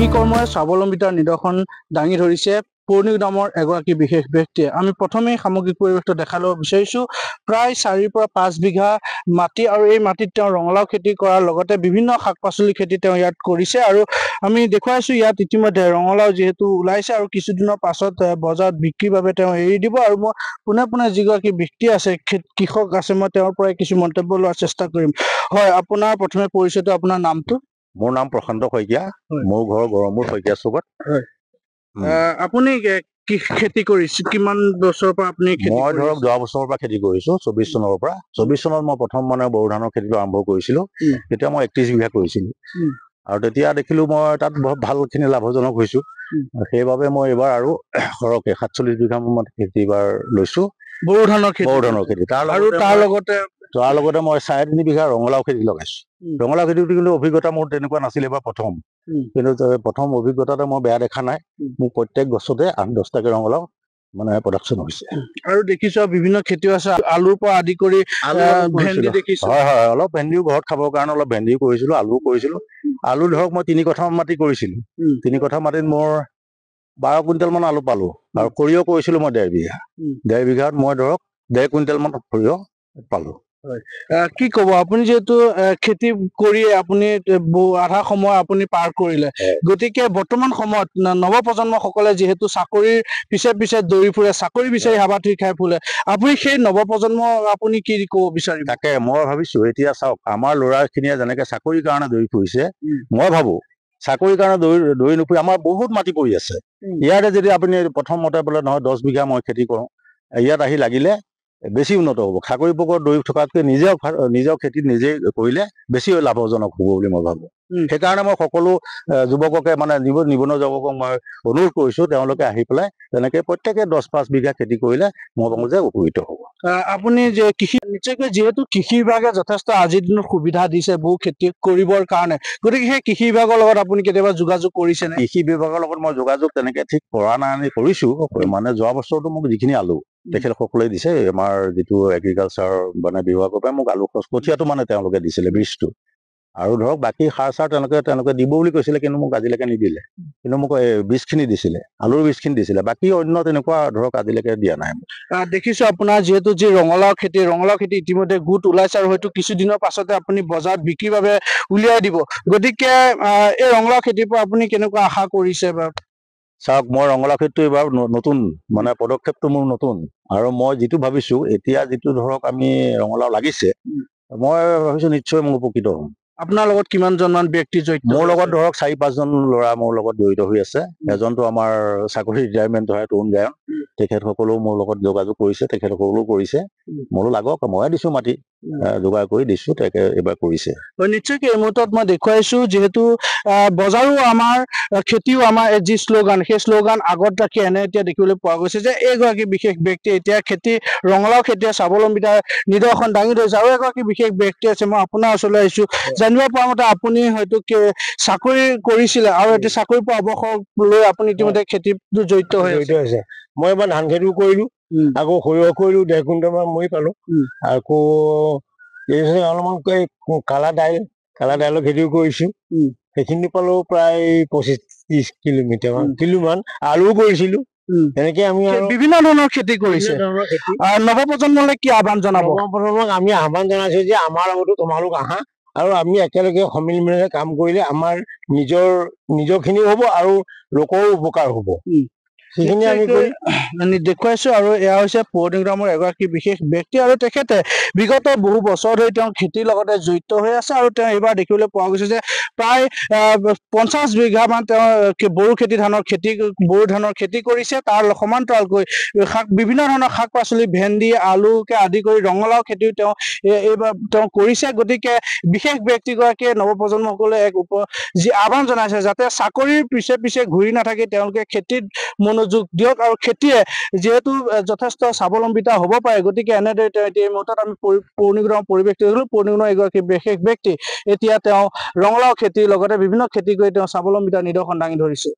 কৃষি কৰ্মৰে স্বাৱলম্বিতাৰ নিদৰ্শন দাঙি ধৰিছে পৌৰ্ণিক নামৰ এগৰাকী বিশেষ ব্যক্তিয়ে। আমি প্ৰথমেই সামগ্ৰিক পৰিৱেশটো দেখাই ল'ব বিচাৰিছোঁ। প্ৰায় 4ৰ পৰা 5 বিঘা মাটি আৰু এই মাটিত তেওঁ ৰঙালাও খেতি কৰাৰ লগতে বিভিন্ন শাক পাচলি খেতি তেওঁ ইয়াত কৰিছে আৰু আমি দেখুৱাইছোঁ ইয়াত ইতিমধ্যে ৰঙালাও যিহেতু ওলাইছে আৰু কিছুদিনৰ পাছত বজাৰত বিক্ৰীৰ বাবে তেওঁ এৰি দিব। আৰু মই পোনে পোনে যিগৰাকী ব্যক্তি আছে কৃষক আছে মই তেওঁৰ পৰাই কিছু মন্তব্য লোৱাৰ চেষ্টা কৰিম। হয়, আপোনাৰ প্ৰথমে পৰিচয়টো, আপোনাৰ নামটো? মোৰ নাম প্ৰশান্ত শইকীয়া। মোৰ ঘৰ গড়মূৰ শইকীয়া চুকত। আপুনি কি খেতি কৰিছে? কিমান বছৰৰ পৰা আপুনি খেতি মই কৰি ধৰক আছে? যোৱা বছৰৰ পৰা খেতি কৰিছো, 24 চনৰ পৰা। 24 চনত মই প্ৰথম বড়ো ধানৰ খেতিটো আৰম্ভ কৰিছিলো। তেতিয়া মই 31 বিঘা কৰিছিলো আৰু তেতিয়া দেখিলো মই তাত বহুত ভালখিনি লাভজনক হৈছো। সেইবাবে মই এইবাৰ আৰু সৰহকে 47 বিঘা মান খেতি এইবাৰ লৈছো বড়ো ধানৰ খেতি। তাৰ লগতে মই 3.5 বিঘা ৰঙালাও খেতি লগাইছো। ৰঙালাও খেতিটো কিন্তু অভিজ্ঞতা মোৰ তেনেকুৱা নাছিলে এবাৰ প্ৰথম, কিন্তু প্ৰথম অভিজ্ঞতাতে মই বেয়া দেখা নাই। মোৰ প্ৰত্যেক গছতে 8-10টাকে ৰঙালাও মানে প্ৰডাকশ্যন হৈছে। আৰু দেখিছো বিভিন্ন খেতিও আছে, আলুৰ পৰা আদি কৰি ভেন্দি দেখিছো। হয় হয়, অলপ ভেন্দিও ঘৰত খাবৰ কাৰণে অলপ ভেন্দিও কৰিছিলো, আলুও কৰিছিলো। আলু ধৰক মই 3 কঠা মাটি কৰিছিলো। 3 কঠা মাটিত মোৰ 12 কুইণ্টেল মান আলু পালো। আৰু সৰিয়হ কৰিছিলো মই 1.5 বিঘা। 1.5 বিঘাত মই ধৰক 1.5 কুইণ্টেল মান সৰিয়হ পালো। কি কব, আপুনি যিহেতু খেতি কৰিয়ে আপুনি আধা সময় আপুনি পাৰ কৰিলে, গতিকে বৰ্তমান সময়ত নৱপ্ৰজন্মসকলে যিহেতু চাকৰিৰ পিছে পিছে দৌৰি ফুৰে, চাকৰি বিচাৰি হাবাথুৰি খাই ফুৰে, আপুনি সেই নৱপ্ৰজন্ম আপুনি কি ক'ব বিচাৰিব? তাকে মই ভাবিছো, এতিয়া চাওক আমাৰ ল'ৰাখিনিয়ে যেনেকে চাকৰিৰ কাৰণে দৌৰি ফুৰিছে, মই ভাবো চাকৰিৰ কাৰণে দৌৰি নুফুৰি আমাৰ বহুত মাটি পৰি আছে। ইয়াতে যদি আপুনি প্ৰথমতে বোলে নহয় 10 বিঘা মই খেতি কৰো, ইয়াত আহি লাগিলে বেছি উন্নত হ'ব। চাকৰি পকৰত দৌৰি থকাতকৈ নিজৰ খেতিত নিজে কৰিলে বেছি লাভজনক হ'ব বুলি মই ভাবো। সেইকাৰণে মই সকলো যুৱককে মানে নিবনুৱা যুৱকক মই অনুৰোধ কৰিছো, তেওঁলোকে আহি পেলাই তেনেকে প্ৰত্যেকে 10-5 বিঘা খেতি কৰিলে মই ভাবো যে উপকৃত হ'ব। আপুনি যে নিশ্চয়কৈ যিহেতু কৃষি বিভাগে যথেষ্ট আজিৰ দিনত সুবিধা দিছে বহু খেতি কৰিবৰ কাৰণে, গতিকে সেই কৃষি বিভাগৰ লগত আপুনি কেতিয়াবা যোগাযোগ কৰিছে নে? কৃষি বিভাগৰ লগত মই যোগাযোগ তেনেকে ঠিক কৰা নাই, কৰিছো। মানে যোৱা বছৰতো মোক যিখিনি আলু তেখেতসকলে দিছে, আমাৰ যিটো এগ্ৰিকালচাৰ মানে বিভাগৰ পৰা মোক আলু কঠীয়াটো মানে তেওঁলোকে দিছিলে, বীজটো। আৰু ধৰক বাকী সাৰ চাৰ তেওঁলোকে দিব বুলি কৈছিলে, কিন্তু মোক আজিলৈকে নিদিলে। কিন্তু মোক বীজখিনি দিছিলে, আলুৰ বীজখিনি দিছিলে, বাকী অন্য তেনেকুৱা ধৰক আজিলৈকে দিয়া নাই। দেখিছো আপোনাৰ যিহেতু যি ৰঙালাও খেতি ইতিমধ্যে গোট ওলাইছে আৰু হয়তো কিছুদিনৰ পাছতে আপুনি বজাৰত বিক্ৰীৰ বাবে উলিয়াই দিব। গতিকে এই ৰঙালাও খেতিৰ পৰা আপুনি কেনেকুৱা আশা কৰিছে বা? চাওক, মই ৰঙালাও খেতিটো এইবাৰ নতুন, মানে পদক্ষেপটো মোৰ নতুন। আৰু মই যিটো ভাবিছো এতিয়া যিটো ধৰক আমি ৰঙালাও লাগিছে, মই ভাবিছো নিশ্চয় মই উপকৃত হ'ম। আপোনাৰ লগত কিমানজন মান ব্যক্তি জড়িত? মোৰ লগত ধৰক 4-5জন ল'ৰা মোৰ লগত জড়িত হৈ আছে। এজনটো আমাৰ চাকৰি ৰিটায়াৰমেণ্ট হয়, তৰুণ গায়ন, তেখেতসকলেও মোৰ লগত যোগাযোগ কৰিছে, তেখেতসকলেও কৰিছে। মোৰো লাগক, ময়ে দিছো মাটি যোগাৰ কৰি দিছো, তেখেতে এইবাৰ কৰিছে। নিশ্চয়কৈ এই মুহূৰ্তত মই দেখুৱাইছো, যিহেতু বজাৰো আমাৰ খেতিও আমাৰ যি শ্লোগান, সেই শ্লোগান আগত ৰাখি এতিয়া দেখিবলৈ পোৱা গৈছে যে এইগৰাকী বিশেষ ব্যক্তি এতিয়া ৰঙালাও খেতিয়ে স্বাৱলম্বিতাৰ নিদৰ্শন দাঙি ধৰিছে। আৰু এগৰাকী বিশেষ ব্যক্তি আছে, মই আপোনাৰ ওচৰলৈ আহিছো। জানিব পৰা মতে আপুনি হয়তো চাকৰি কৰিছিলে আৰু এতিয়া চাকৰিৰ পৰা অৱসৰ লৈ আপুনি ইতিমধ্যে খেতিত জড়িত হৈ আছে। মই এবাৰ ধান খেতিও কৰিলো, আকৌ সৰিয়হ কৰিলো, 1.5 কুইণ্টেল মান মই পালো। আকৌ অলপমান কালা দাইলৰ খেতিও কৰিছো, সেইখিনি পালো প্ৰায় 25-30 কিলো মান। আলুও কৰিছিলো। তেনেকে আমি বিভিন্ন ধৰণৰ খেতি কৰিছে। নৱপ্ৰজন্মলৈ কি আহ্বান জনাব? নৱপ্ৰজন্মক আমি আহ্বান জনাইছো যে আমাৰ লগতো তোমালোক আহা, আৰু আমি একেলগে সমিলমিলেৰে কাম কৰিলে আমাৰ নিজৰ খিনিও হ'ব আৰু লোকৰো উপকাৰ হ'ব। সেইখিনি আমি দেখুৱাইছো। আৰু এয়া হৈছে পৌৰ্ণিক নামৰ এগৰাকী বিশেষ ব্যক্তি, আৰু তেখেতে বিগত বহু বছৰ ধৰি তেওঁ খেতিৰ লগতে জড়িত হৈ আছে। আৰু তেওঁ এইবাৰ দেখিবলৈ পোৱা গৈছে যে প্ৰায় 50 বিঘা মান তেওঁ বড়ো ধানৰ খেতি কৰিছে। তাৰ সমান্তৰালকৈ বিভিন্ন ধৰণৰ শাক পাচলি, ভেন্দি, আলুকে আদি কৰি ৰঙালাও খেতিও এইবাৰ তেওঁ কৰিছে। গতিকে বিশেষ ব্যক্তিগৰাকীয়ে নৱপ্ৰজন্মসকলে যি আহ্বান জনাইছে, যাতে চাকৰিৰ পিছে পিছে ঘূৰি নাথাকি তেওঁলোকে খেতিত মনোযোগ দিয়ক, আৰু খেতিয়ে যিহেতু যথেষ্ট স্বাৱলম্বিতা হ'ব পাৰে। গতিকে এনেদৰে তেওঁ এতিয়া এই মুহূৰ্তত আমি পৌৰ্ণিক নামৰ পৰিৱেশটো দেখিলো। পৌৰ্ণিক নামৰ এগৰাকী বিশেষ ব্যক্তি এতিয়া তেওঁ ৰঙালাও খেতিৰ লগতে বিভিন্ন খেতি কৰি তেওঁ স্বাৱলম্বিতাৰ নিদৰ্শন দাঙি ধৰিছে।